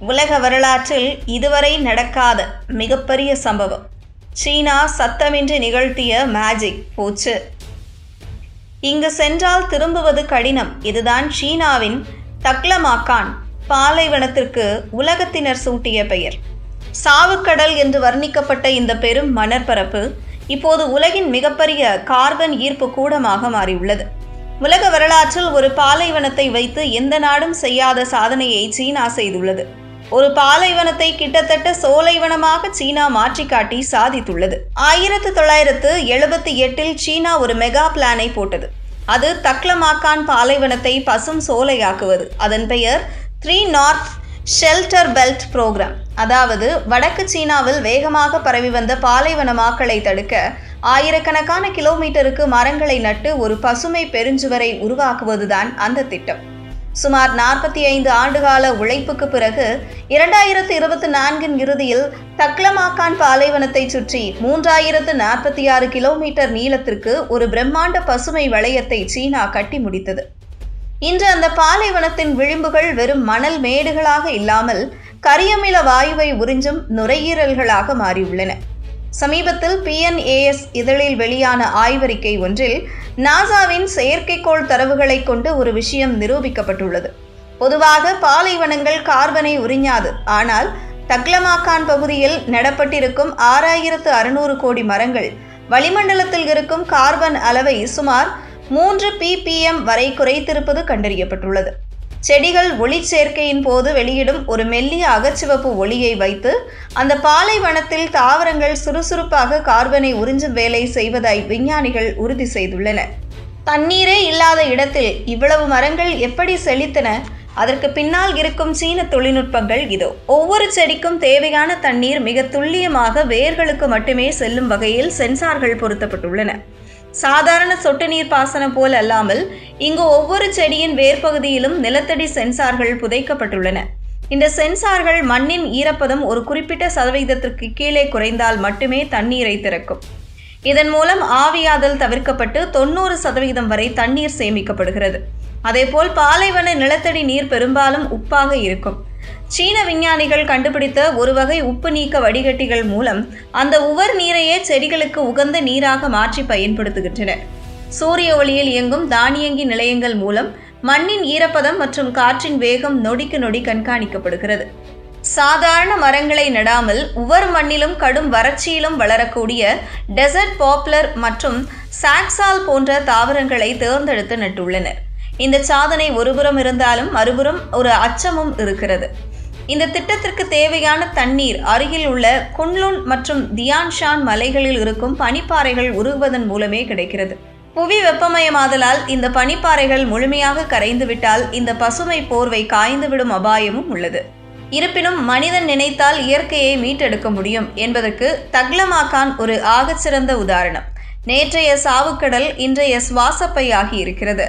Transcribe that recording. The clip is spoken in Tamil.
உலக வரலாற்றில் இதுவரை நடக்காத மிகப்பெரிய சம்பவம். சீனா சத்தமின்றி நிகழ்த்திய மேஜிக் போச்சு. இங்கு சென்றால் திரும்புவது கடினம். இதுதான் சீனாவின் தக்லமாக்கான் பாலைவனத்திற்கு உலகத்தினர் சூட்டிய பெயர். சாவுக்கடல் என்று வர்ணிக்கப்பட்ட இந்த பெரும் மணற்பரப்பு இப்போது உலகின் மிகப்பெரிய கார்பன் ஈர்ப்பு கூடமாக மாறியுள்ளது. உலக வரலாற்றில் ஒரு பாலைவனத்தை வைத்து எந்த நாடும் செய்யாத சாதனையை சீனா செய்துள்ளது. ஒரு பாலைவனத்தை கிட்டத்தட்ட சோலைவனமாக சீனா மாற்றி காட்டி சாதித்துள்ளது. 1978 சீனா ஒரு மெகா பிளானை போட்டது. அது தக்லமாக்கான் பாலைவனத்தை பசும் சோலையாக்குவது. அதன் பெயர் 3 நார்த் ஷெல்டர் பெல்ட் புரோகிராம். அதாவது வடக்கு சீனாவில் வேகமாக பரவி வந்த பாலைவனமாக்கலை தடுக்க ஆயிரக்கணக்கான கிலோமீட்டருக்கு மரங்களை நட்டு ஒரு பசுமை பெருஞ்சுவரை உருவாக்குவதுதான் அந்த திட்டம். சுமார் 45 ஆண்டுகால உழைப்புக்கு பிறகு 2024 இறுதியில் தக்லமாக்கான் பாலைவனத்தை சுற்றி 3046 கிலோமீட்டர் நீளத்திற்கு ஒரு பிரம்மாண்ட பசுமை வளையத்தை சீனா கட்டி முடித்தது. இன்று அந்த பாலைவனத்தின் விளிம்புகள் வெறும் மணல் மேடுகளாக இல்லாமல் கரியமில வாயுவை உறிஞ்சும் நுரையீரல்களாக மாறியுள்ளன. சமீபத்தில் PNAS இதழில் வெளியான ஆய்வறிக்கை ஒன்றில் நாசாவின் செயற்கைக்கோள் தரவுகளை கொண்டு ஒரு விஷயம் நிரூபிக்கப்பட்டுள்ளது. பொதுவாக பாலைவனங்கள் கார்பனை உறிஞ்சாது. ஆனால் தக்லமாக்கான் பகுதியில் நடப்பட்டிருக்கும் 6600 கோடி மரங்கள் வளிமண்டலத்தில் இருக்கும் கார்பன் அளவை சுமார் 3 ppm வரை குறைத்திருப்பது கண்டறியப்பட்டுள்ளது. செடிகள் ஒளிச்சேர்க்கையின் போது வெளியிடும் ஒரு மெல்லிய அகச்சிவப்பு ஒளியை வைத்து அந்த பாலைவனத்தில் தாவரங்கள் சுறுசுறுப்பாக கார்பனை உறிஞ்சும் வேலை செய்வதாய் விஞ்ஞானிகள் உறுதி செய்துள்ளனர். தண்ணீரே இல்லாத இடத்தில் இவ்வளவு மரங்கள் எப்படி செழித்தன? அதற்கு பின்னால் இருக்கும் சீன தொழில்நுட்பங்கள் இதோ. ஒவ்வொரு செடிக்கும் தேவையான தண்ணீர் மிக துல்லியமாக வேர்களுக்கு மட்டுமே செல்லும் வகையில் சென்சார்கள் பொருத்தப்பட்டுள்ளன. சாதாரண சொட்டு நீர் பாசனம் போல் அல்லாமல் இங்கு ஒவ்வொரு செடியின் வேர்பகுதியிலும் நிலத்தடி சென்சார்கள் புதைக்கப்பட்டுள்ளன. இந்த சென்சார்கள் மண்ணின் ஈரப்பதம் ஒரு குறிப்பிட்ட சதவீதத்திற்கு கீழே குறைந்தால் மட்டுமே தண்ணீரை திறக்கும். இதன் மூலம் ஆவியாதல் தவிர்க்கப்பட்டு 90% வரை தண்ணீர் சேமிக்கப்படுகிறது. அதேபோல் பாலைவன நிலத்தடி நீர் பெரும்பாலும் உப்பாக இருக்கும். சீன விஞ்ஞானிகள் கண்டுபிடித்த ஒரு வகை உப்பு நீக்க வடிகட்டிகள் மூலம் அந்த உவர் நீரையே செடிகளுக்கு உகந்த நீராக மாற்றி பயன்படுத்துகின்றனர். சூரிய ஒளியில் இயங்கும் தானியங்கி நிலையங்கள் மூலம் மண்ணின் ஈரப்பதம் மற்றும் காற்றின் வேகம் நொடிக்கு நொடி கண்காணிக்கப்படுகிறது. சாதாரண மரங்களை நடாமல் உவர் மண்ணிலும் கடும் வறட்சியிலும் வளரக்கூடிய டெசர்ட் பாப்புலர் மற்றும் சாக்சால் போன்ற தாவரங்களை தேர்ந்தெடுத்து நட்டுள்ளனர். இந்த சாதனை ஒருபுறம் இருந்தாலும் மறுபுறம் ஒரு அச்சமும் இருக்கிறது. இந்த திட்டத்திற்கு தேவையான தண்ணீர் அருகில் உள்ள குன்லுன் மற்றும் தியான்ஷான் மலைகளில் இருக்கும் பனிப்பாறைகள் உருகுவதன் மூலமே கிடைக்கிறது. புவி வெப்பமயமாதலால் இந்த பனிப்பாறைகள் முழுமையாக கரைந்துவிட்டால் இந்த பசுமை போர்வை காய்ந்துவிடும் அபாயமும் உள்ளது. இருப்பினும் மனிதன் நினைத்தால் இயற்கையை மீட்டெடுக்க முடியும் என்பதற்கு தக்லமாக்கான் ஒரு ஆகச்சிறந்த உதாரணம். நேற்றைய சாவுக்கடல் இன்றைய சுவாசப்பை ஆகி இருக்கிறது.